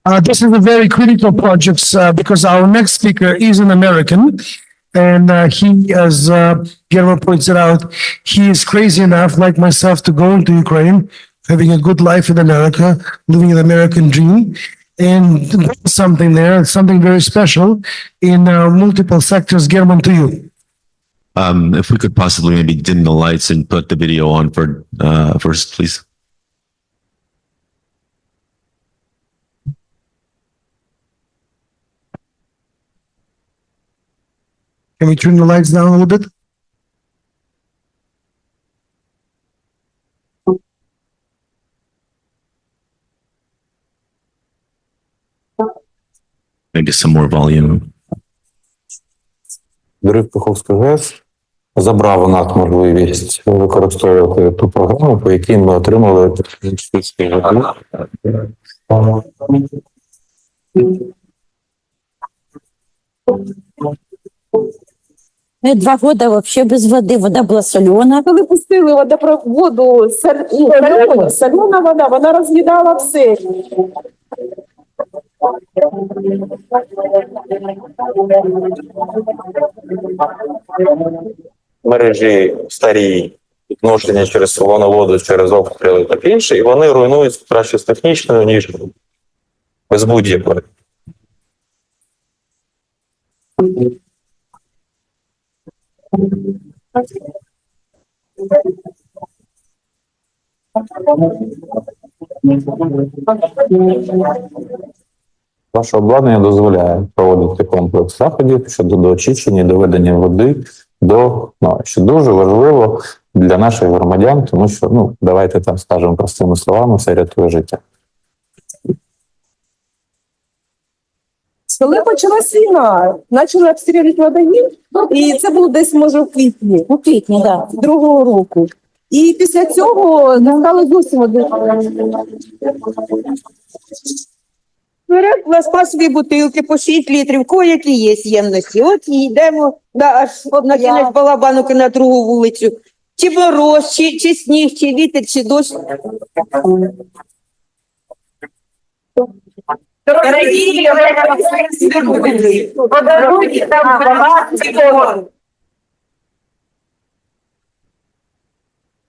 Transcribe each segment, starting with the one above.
This is a very critical project because our next speaker is an American, and he, as Guillermo points it out, he is crazy enough, like myself, to go into Ukraine, having a good life in America, living an American dream, and something there, something very special in multiple sectors. Guillermo, to you. If we could possibly maybe dim the lights and put the video on for first, please. Can we turn the lights down a little bit? Maybe some more volume. Дрифт Каховської ГЕС забрав у нас можливість використовувати ту програму, по якій ми отримали спільно. 2 года вообще без воды. Вода была соленая. Коли пустили воду, солена вода, вона роз'їдала все. Мережі старі, відношення через солону воду, через обстріли та інше, і вони руйнують краще з технічною, ніж без будь-якої. Ваше обладнання дозволяє проводити комплекс заходів щодо доочищення і доведення води до, що дуже важливо для наших громадян, тому що, давайте там скажемо простими словами, це рятує життя. Коли почалась війна, почали обстрілювати водогін, і це було десь, може, у квітні. У квітні, да. 2-го року. І після цього настали зовсім води. Беремо пластмасові бутилки по 6 літрів, кое-які є ємності. От і йдемо аж на кінець Балабанки на другу вулицю. Чи мороз, чи сніг, чи вітер, чи дощ.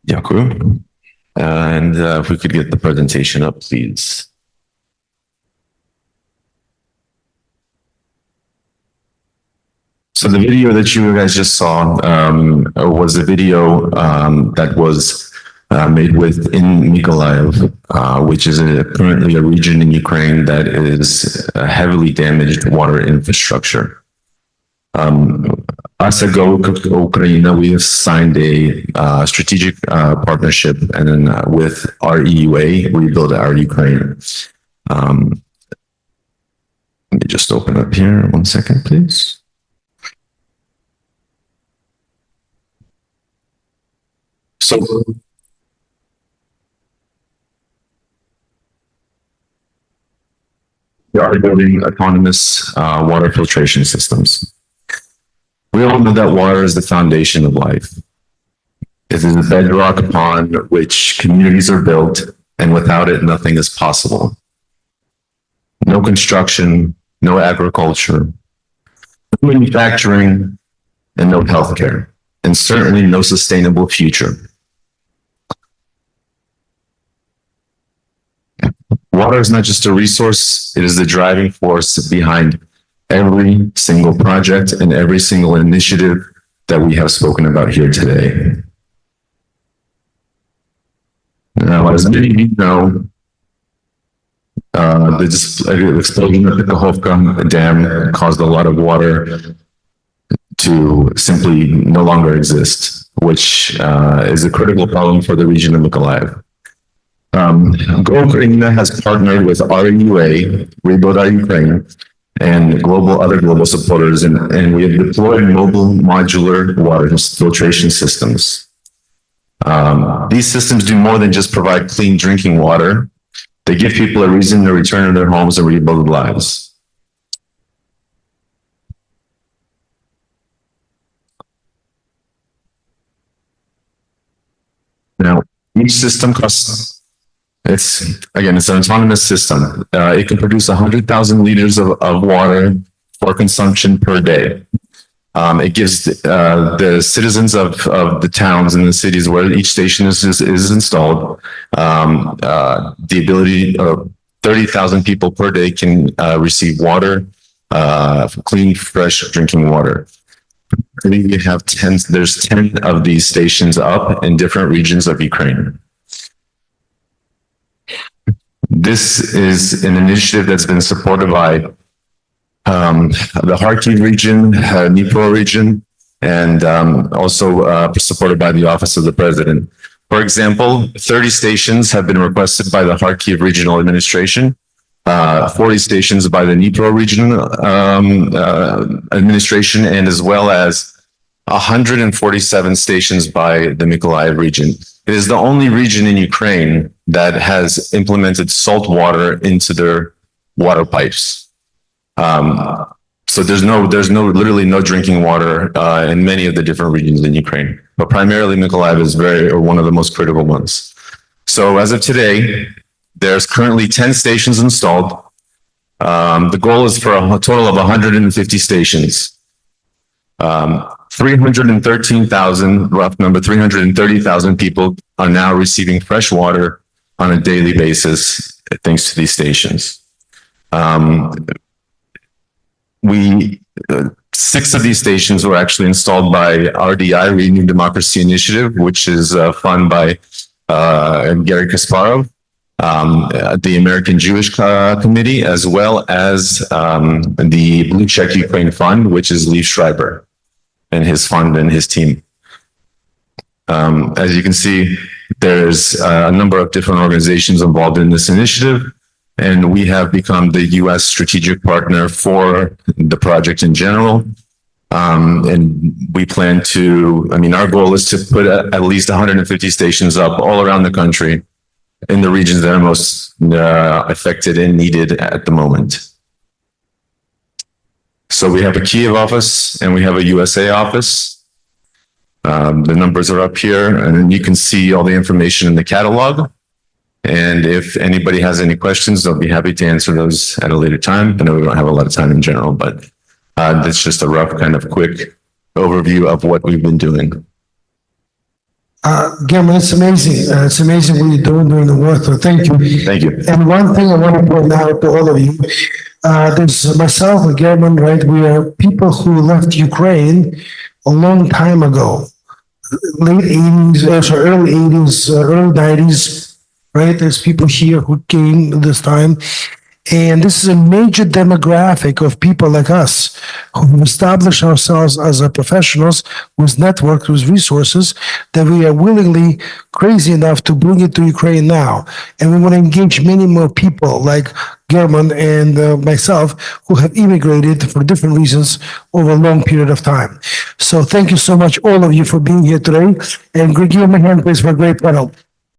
Дякую. And if we could get the presentation up, please. So the video that you guys just saw was a video that was made within Mykolaiv, which is currently a region in Ukraine that is heavily damaged water infrastructure. Us at Ukraina, we have signed a strategic partnership and then with REUA, Rebuild Our Ukraine. Let me just open up here 1 second, please. So we are building autonomous water filtration systems. We all know that water is the foundation of life. It is the bedrock upon which communities are built, and without it, nothing is possible. No construction, no agriculture, no manufacturing, and no healthcare, and certainly no sustainable future. Water is not just a resource, it is the driving force behind every single project and every single initiative that we have spoken about here today. Now, as many of you know, the explosion at the Kakhovka Dam caused a lot of water to simply no longer exist, which is a critical problem for the region of Mykolaiv. Ukraina has partnered with REUA, Rebuild Our Ukraine, and other global supporters, and we have deployed mobile modular water filtration systems. These systems do more than just provide clean drinking water. They give people a reason to return to their homes and rebuild lives. Now, each system costs It's an autonomous system. It can produce 100,000 liters of water for consumption per day. It gives the citizens of the towns and the cities where each station is installed the ability of 30,000 people per day can receive water, clean, fresh drinking water. I think we have there's 10 of these stations up in different regions of Ukraine. This is an initiative that's been supported by the Kharkiv region, Dnipro region, and also supported by the Office of the President. For example, 30 stations have been requested by the Kharkiv Regional Administration, 40 stations by the Dnipro Regional Administration, and as well as 147 stations by the Mykolaiv region. It is the only region in Ukraine that has implemented salt water into their water pipes. So there's literally no drinking water in many of the different regions in Ukraine, but primarily Mykolaiv is one of the most critical ones. So as of today, there's currently 10 stations installed. The goal is for a total of 150 stations. 313,000, rough number, 330,000 people are now receiving fresh water on a daily basis thanks to these stations. 6 of these stations were actually installed by RDI, Renewed Democracy Initiative, which is funded by Gary Kasparov, the American Jewish Committee, as well as the Blue Check Ukraine Fund, which is Leif Schreiber and his fund and his team. As you can see, there's a number of different organizations involved in this initiative, and we have become the U.S. strategic partner for the project in general. And we plan to, our goal is to put at least 150 stations up all around the country in the regions that are most affected and needed at the moment. So we have a Kyiv office and we have a USA office. The numbers are up here, and you can see all the information in the catalog. And if anybody has any questions, they'll be happy to answer those at a later time. I know we don't have a lot of time in general, but that's just a rough kind of quick overview of what we've been doing. German, it's amazing. It's amazing what you're doing during the war. So thank you. Thank you. And one thing I want to point out to all of you, there's myself and German, right? We are people who left Ukraine a long time ago, late 80s, early 80s, early 90s, right? There's people here who came this time. And this is a major demographic of people like us who establish ourselves as professionals with networks, with resources that we are willingly crazy enough to bring it to Ukraine now. And we want to engage many more people like German and myself who have immigrated for different reasons over a long period of time. So thank you so much, all of you, for being here today. And give them a hand, please, for a great panel.